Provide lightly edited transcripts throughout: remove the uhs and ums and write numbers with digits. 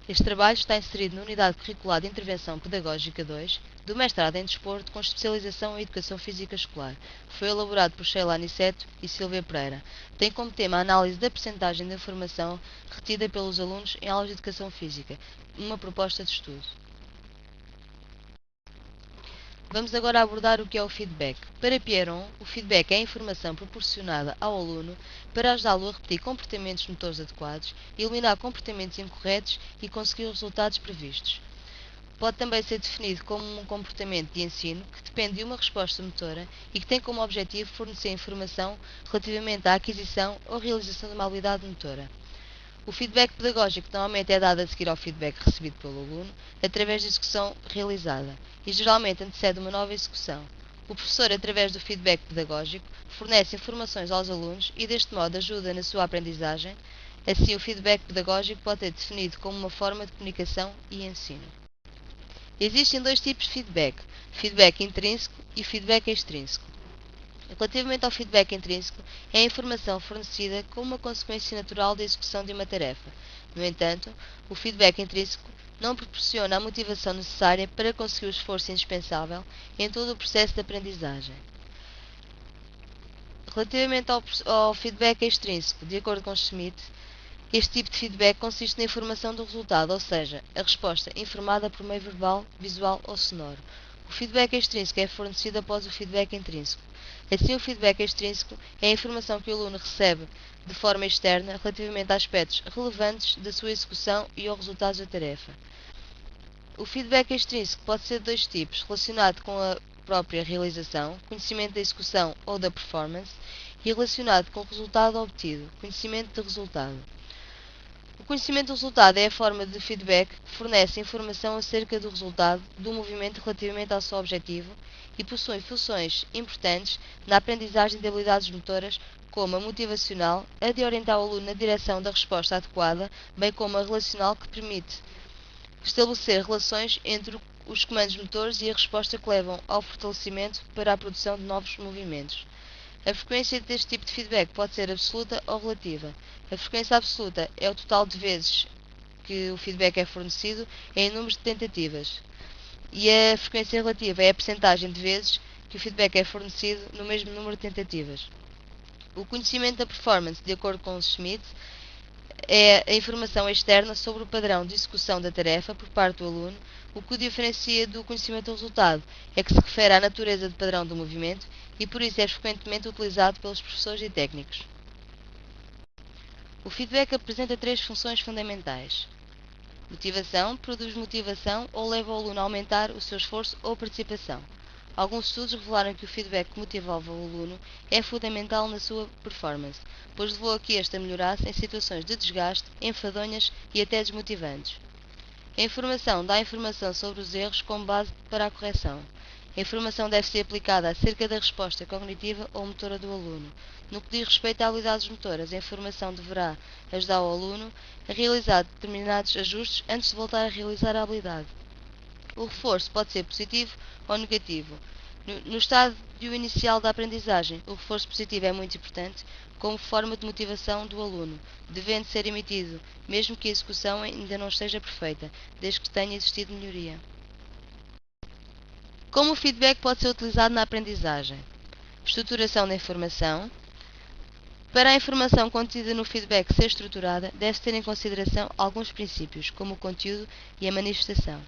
Este trabalho está inserido na Unidade Curricular de Intervenção Pedagógica 2 do Mestrado em Desporto com especialização em Educação Física Escolar. Foi elaborado por Sheila Aniceto e Silvia Pereira. Tem como tema a análise da percentagem de informação retida pelos alunos em aulas de Educação Física, uma proposta de estudo. Vamos agora abordar o que é o feedback. Para Pierron, o feedback é a informação proporcionada ao aluno para ajudá-lo a repetir comportamentos motores adequados, eliminar comportamentos incorretos e conseguir os resultados previstos. Pode também ser definido como um comportamento de ensino que depende de uma resposta motora e que tem como objetivo fornecer informação relativamente à aquisição ou realização de uma habilidade motora. O feedback pedagógico normalmente é dado a seguir ao feedback recebido pelo aluno, através da execução realizada, e geralmente antecede uma nova execução. O professor, através do feedback pedagógico, fornece informações aos alunos e deste modo ajuda na sua aprendizagem. Assim, o feedback pedagógico pode ser definido como uma forma de comunicação e ensino. Existem dois tipos de feedback: feedback intrínseco e feedback extrínseco. Relativamente ao feedback intrínseco, é a informação fornecida como uma consequência natural da execução de uma tarefa. No entanto, o feedback intrínseco não proporciona a motivação necessária para conseguir o esforço indispensável em todo o processo de aprendizagem. Relativamente ao feedback extrínseco, de acordo com Schmidt, este tipo de feedback consiste na informação do resultado, ou seja, a resposta informada por meio verbal, visual ou sonoro. O feedback extrínseco é fornecido após o feedback intrínseco. Assim, o feedback extrínseco é a informação que o aluno recebe de forma externa relativamente a aspectos relevantes da sua execução e aos resultados da tarefa. O feedback extrínseco pode ser de dois tipos, relacionado com a própria realização, conhecimento da execução ou da performance, e relacionado com o resultado obtido, conhecimento do resultado. O conhecimento do resultado é a forma de feedback que fornece informação acerca do resultado do movimento relativamente ao seu objetivo e possui funções importantes na aprendizagem de habilidades motoras, como a motivacional, a de orientar o aluno na direção da resposta adequada, bem como a relacional, que permite estabelecer relações entre os comandos motores e a resposta que levam ao fortalecimento para a produção de novos movimentos. A frequência deste tipo de feedback pode ser absoluta ou relativa. A frequência absoluta é o total de vezes que o feedback é fornecido em números de tentativas. E a frequência relativa é a percentagem de vezes que o feedback é fornecido no mesmo número de tentativas. O conhecimento da performance, de acordo com Schmidt, é a informação externa sobre o padrão de execução da tarefa por parte do aluno. O que o diferencia do conhecimento do resultado é que se refere à natureza de padrão do movimento e por isso é frequentemente utilizado pelos professores e técnicos. O feedback apresenta três funções fundamentais. Motivação: produz motivação ou leva o aluno a aumentar o seu esforço ou participação. Alguns estudos revelaram que o feedback que motivava o aluno é fundamental na sua performance, pois levou a que este a melhorasse em situações de desgaste, enfadonhas e até desmotivantes. A informação dá informação sobre os erros como base para a correção. A informação deve ser aplicada acerca da resposta cognitiva ou motora do aluno. No que diz respeito a habilidades motoras, a informação deverá ajudar o aluno a realizar determinados ajustes antes de voltar a realizar a habilidade. O reforço pode ser positivo ou negativo. No estádio inicial da aprendizagem, o reforço positivo é muito importante como forma de motivação do aluno, devendo ser emitido, mesmo que a execução ainda não esteja perfeita, desde que tenha existido melhoria. Como o feedback pode ser utilizado na aprendizagem? Estruturação da informação. Para a informação contida no feedback ser estruturada, deve-se ter em consideração alguns princípios, como o conteúdo e a manifestação.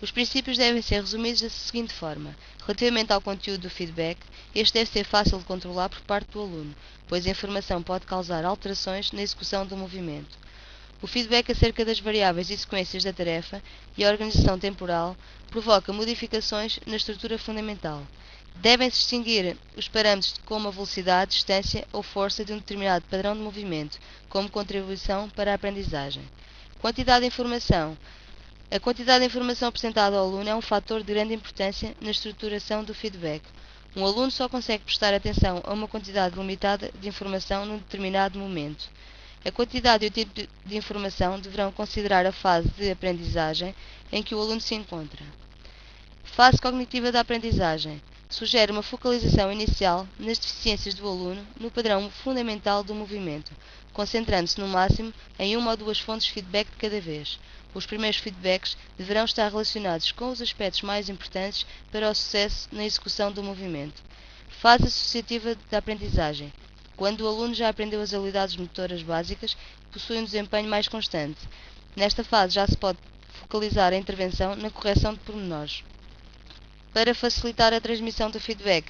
Os princípios devem ser resumidos da seguinte forma: relativamente ao conteúdo do feedback, este deve ser fácil de controlar por parte do aluno, pois a informação pode causar alterações na execução do movimento. O feedback acerca das variáveis e sequências da tarefa e a organização temporal provoca modificações na estrutura fundamental. Devem-se distinguir os parâmetros como a velocidade, distância ou força de um determinado padrão de movimento, como contribuição para a aprendizagem. Quantidade de informação. A quantidade de informação apresentada ao aluno é um fator de grande importância na estruturação do feedback. Um aluno só consegue prestar atenção a uma quantidade limitada de informação num determinado momento. A quantidade e o tipo de informação deverão considerar a fase de aprendizagem em que o aluno se encontra. Fase cognitiva da aprendizagem. Sugere uma focalização inicial nas deficiências do aluno no padrão fundamental do movimento, concentrando-se no máximo em uma ou duas fontes de feedback de cada vez. Os primeiros feedbacks deverão estar relacionados com os aspectos mais importantes para o sucesso na execução do movimento. Fase associativa da aprendizagem. Quando o aluno já aprendeu as habilidades motoras básicas, possui um desempenho mais constante. Nesta fase já se pode focalizar a intervenção na correção de pormenores. Para facilitar a transmissão do feedback,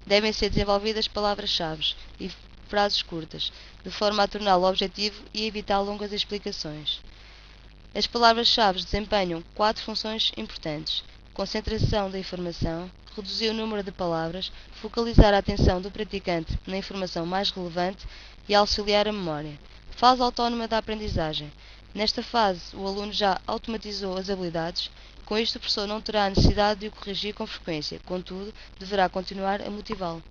devem ser desenvolvidas palavras-chave e frases curtas, de forma a torná-lo objetivo e evitar longas explicações. As palavras-chave desempenham 4 funções importantes: concentração da informação, reduzir o número de palavras, focalizar a atenção do praticante na informação mais relevante e auxiliar a memória. Fase autónoma da aprendizagem. Nesta fase, o aluno já automatizou as habilidades. Com isto, o professor não terá a necessidade de o corrigir com frequência, contudo, deverá continuar a motivá-lo.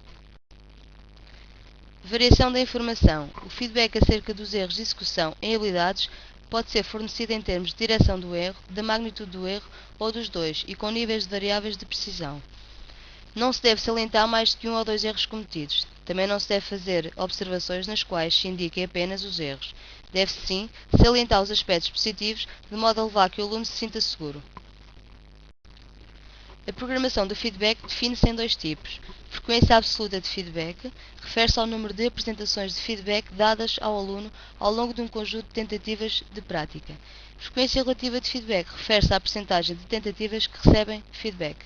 Variação da informação. O feedback acerca dos erros de execução em habilidades pode ser fornecido em termos de direção do erro, da magnitude do erro ou dos dois e com níveis de variáveis de precisão. Não se deve salientar mais do que um ou dois erros cometidos. Também não se deve fazer observações nas quais se indiquem apenas os erros. Deve-se, sim, salientar os aspectos positivos, de modo a levar que o aluno se sinta seguro. A programação do feedback define-se em 2 tipos. Frequência absoluta de feedback refere-se ao número de apresentações de feedback dadas ao aluno ao longo de um conjunto de tentativas de prática. Frequência relativa de feedback refere-se à percentagem de tentativas que recebem feedback.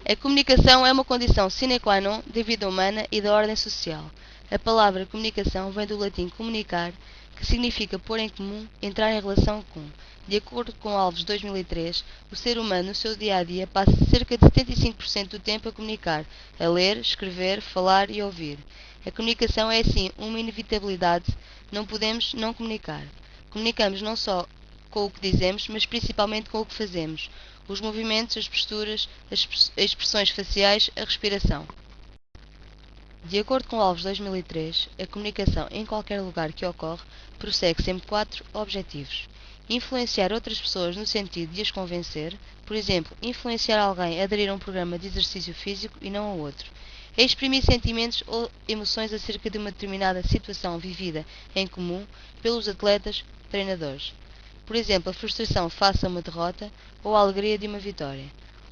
A comunicação é uma condição sine qua non da vida humana e da ordem social. A palavra comunicação vem do latim comunicar, que significa pôr em comum, entrar em relação com. De acordo com Alves 2003, o ser humano no seu dia-a-dia passa cerca de 75% do tempo a comunicar, a ler, escrever, falar e ouvir. A comunicação é assim uma inevitabilidade, não podemos não comunicar. Comunicamos não só com o que dizemos, mas principalmente com o que fazemos. Os movimentos, as posturas, as expressões faciais, a respiração. De acordo com Alves 2003, a comunicação em qualquer lugar que ocorre prossegue sempre 4 objetivos. Influenciar outras pessoas no sentido de as convencer, por exemplo, influenciar alguém a aderir a um programa de exercício físico e não a outro. Exprimir sentimentos ou emoções acerca de uma determinada situação vivida em comum pelos atletas treinadores. Por exemplo, a frustração face a uma derrota ou a alegria de uma vitória.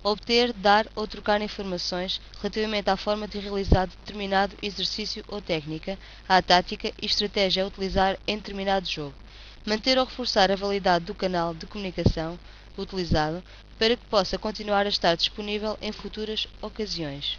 Obter, dar ou trocar informações relativamente à forma de realizar determinado exercício ou técnica, à tática e estratégia a utilizar em determinado jogo. Manter ou reforçar a validade do canal de comunicação utilizado para que possa continuar a estar disponível em futuras ocasiões.